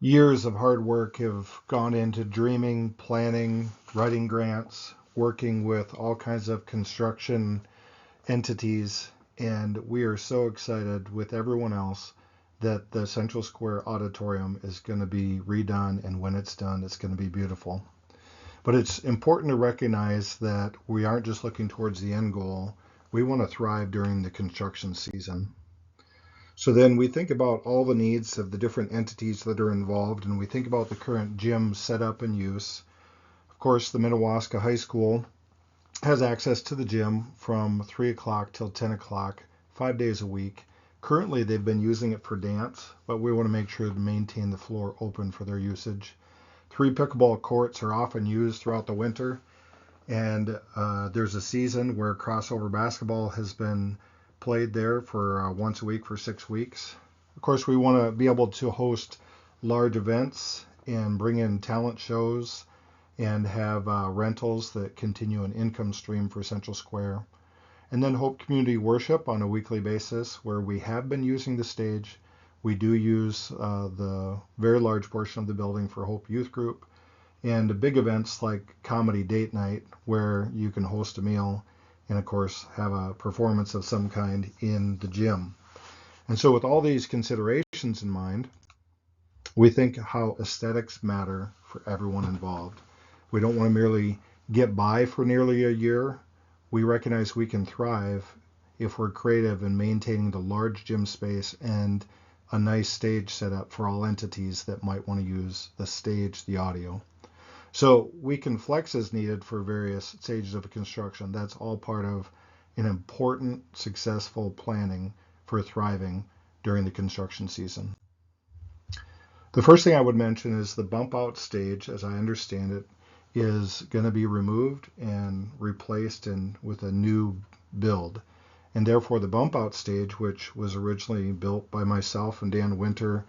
Years of hard work have gone into dreaming, planning, writing grants, working with all kinds of construction entities, and we are so excited with everyone else that the Central Square Auditorium is going to be redone, and when it's done, it's going to be beautiful. But it's important to recognize that we aren't just looking towards the end goal. We want to thrive during the construction season. So then we think about all the needs of the different entities that are involved, and we think about the current gym setup and use. Of course, the Minnewaska High School has access to the gym from 3 o'clock till 10 o'clock, 5 days a week. Currently, they've been using it for dance, but we want to make sure to maintain the floor open for their usage. 3 pickleball courts are often used throughout the winter, and there's a season where crossover basketball has been played there for once a week for 6 weeks. Of course, we want to be able to host large events and bring in talent shows and have rentals that continue an income stream for Central Square. And then Hope Community Worship on a weekly basis, where we have been using the stage. We do use the very large portion of the building for Hope Youth Group, and big events like Comedy Date Night, where you can host a meal and, of course, have a performance of some kind in the gym. And so with all these considerations in mind, we think how aesthetics matter for everyone involved. We don't want to merely get by for nearly a year. We recognize we can thrive if we're creative in maintaining the large gym space and a nice stage setup for all entities that might want to use the stage, the audio. So we can flex as needed for various stages of construction. That's all part of an important, successful planning for thriving during the construction season. The first thing I would mention is the bump out stage, as I understand it, is going to be removed and replaced with a new build. And therefore the bump out stage, which was originally built by myself and Dan Winter,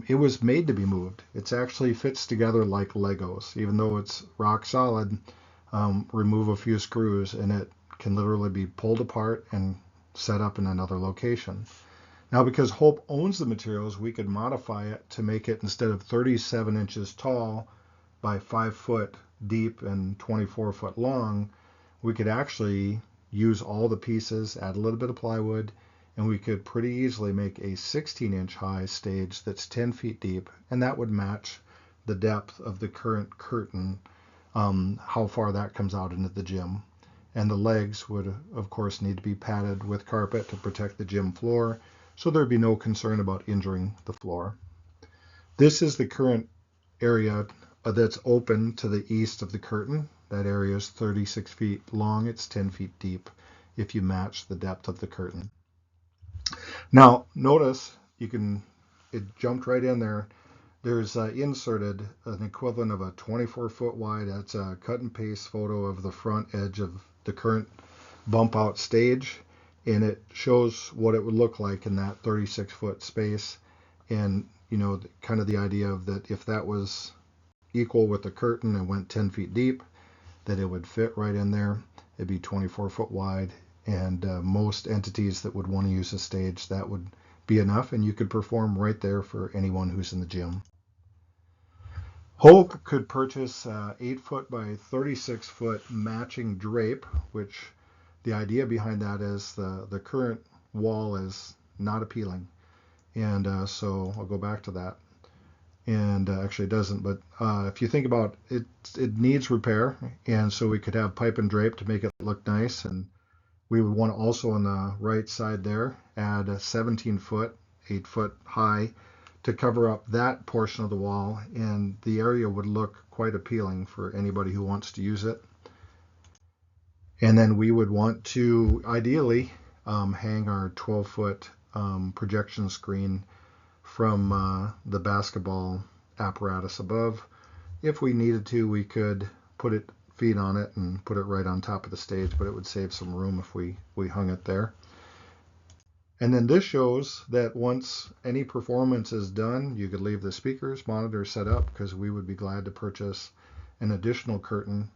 it was made to be moved. It actually fits together like Legos. Even though it's rock solid, remove a few screws and it can literally be pulled apart and set up in another location. Now, because Hope owns the materials, we could modify it to make it, instead of 37 inches tall by 5 foot deep and 24 foot long, we could actually use all the pieces, add a little bit of plywood, and we could pretty easily make a 16-inch high stage that's 10 feet deep, and that would match the depth of the current curtain, how far that comes out into the gym. And the legs would, of course, need to be padded with carpet to protect the gym floor, so there'd be no concern about injuring the floor. This is the current area that's open to the east of the curtain. That area is 36 feet long. It's 10 feet deep if you match the depth of the curtain. Now, notice it jumped right in there. There's inserted an equivalent of a 24-foot wide. That's a cut and paste photo of the front edge of the current bump out stage, and it shows what it would look like in that 36-foot space. And kind of the idea of that, if that was equal with the curtain and went 10 feet deep, that it would fit right in there. It'd be 24-foot wide, and most entities that would want to use a stage, that would be enough, and you could perform right there for anyone who's in the gym. Hope could purchase 8-foot by 36-foot matching drape, which the idea behind that is the current wall is not appealing. And so I'll go back to that. And actually it doesn't, but if you think about it, it needs repair, and so we could have pipe and drape to make it look nice. And we would want to also on the right side there add a 17-foot, 8-foot high to cover up that portion of the wall, and the area would look quite appealing for anybody who wants to use it. And then we would want to ideally hang our 12-foot projection screen from the basketball apparatus above. If we needed to, we could put feet on it and put it right on top of the stage, but it would save some room if we hung it there. And then this shows that once any performance is done, you could leave the speakers, monitors set up, because we would be glad to purchase an additional curtain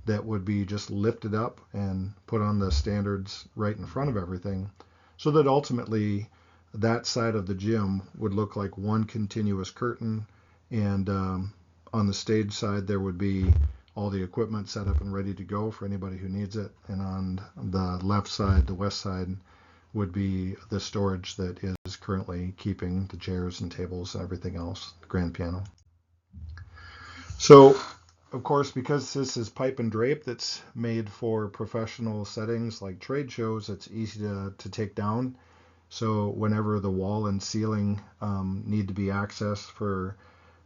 that would be just lifted up and put on the standards right in front of everything, so that ultimately that side of the gym would look like one continuous curtain, And on the stage side, there would be all the equipment set up and ready to go for anybody who needs it. And on the left side, the west side, would be the storage that is currently keeping the chairs and tables and everything else, the grand piano. So, of course, because this is pipe and drape that's made for professional settings like trade shows, it's easy to take down. So whenever the wall and ceiling need to be accessed for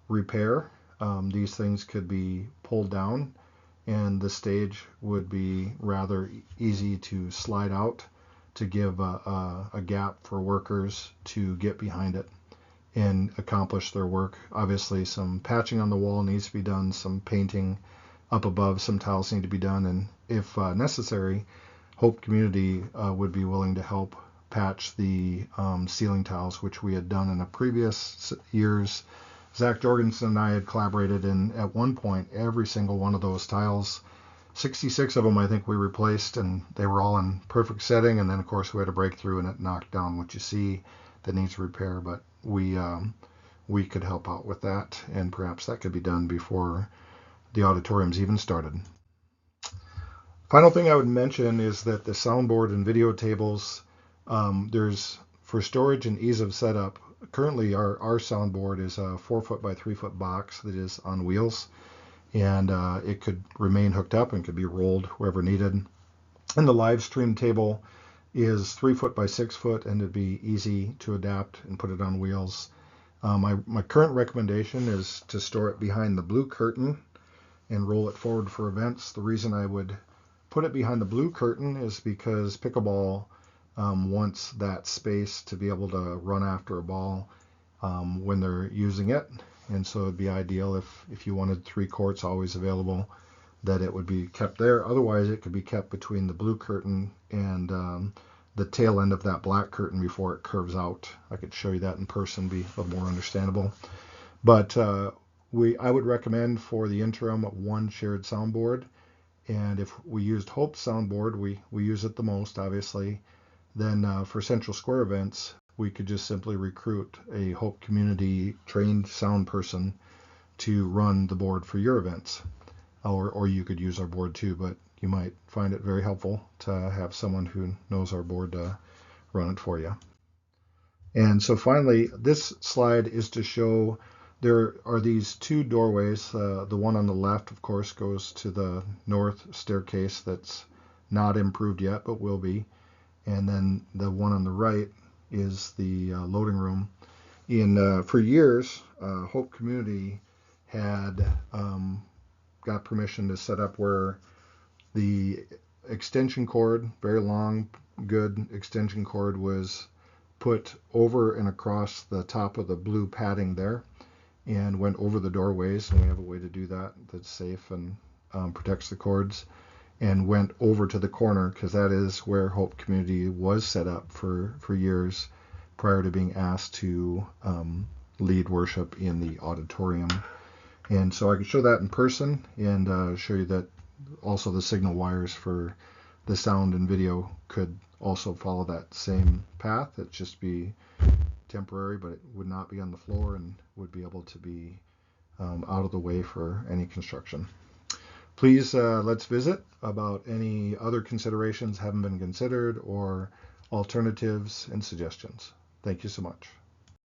repair, these things could be pulled down, and the stage would be rather easy to slide out to give a gap for workers to get behind it and accomplish their work. Obviously, some patching on the wall needs to be done, some painting up above, some tiles need to be done, and if necessary, Hope Community would be willing to help patch the ceiling tiles, which we had done in a previous years. Zach Jorgensen and I had collaborated, and at one point, every single one of those tiles, 66 of them, I think we replaced, and they were all in perfect setting. And then, of course, we had a breakthrough, and it knocked down what you see that needs repair. But we could help out with that, and perhaps that could be done before the auditorium's even started. Final thing I would mention is that the soundboard and video tables, there's for storage and ease of setup. Currently, our soundboard is a 4-foot by 3-foot box that is on wheels, and it could remain hooked up and could be rolled wherever needed. And the live stream table is 3-foot by 6-foot, and it'd be easy to adapt and put it on wheels. My current recommendation is to store it behind the blue curtain and roll it forward for events. The reason I would put it behind the blue curtain is because pickleball wants that space to be able to run after a ball when they're using it. And so it'd be ideal if you wanted 3 courts always available, that it would be kept there. Otherwise, it could be kept between the blue curtain and the tail end of that black curtain before it curves out. I could show you that in person, be a little more understandable. But I would recommend for the interim 1 shared soundboard. And if we used Hope's soundboard, we use it the most, obviously. Then for Central Square events, we could just simply recruit a Hope Community trained sound person to run the board for your events. Or you could use our board too, but you might find it very helpful to have someone who knows our board to run it for you. And so finally, this slide is to show there are these 2 doorways. The one on the left, of course, goes to the north staircase that's not improved yet, but will be. And then the one on the right is the loading room. For years, Hope Community had got permission to set up where the extension cord, very long, good extension cord, was put over and across the top of the blue padding there and went over the doorways. And we have a way to do that that's safe and protects the cords, and went over to the corner, because that is where Hope Community was set up for years prior to being asked to lead worship in the auditorium. And so I could show that in person and show you that also the signal wires for the sound and video could also follow that same path. It'd just be temporary, but it would not be on the floor and would be able to be out of the way for any construction. Please let's visit about any other considerations haven't been considered or alternatives and suggestions. Thank you so much.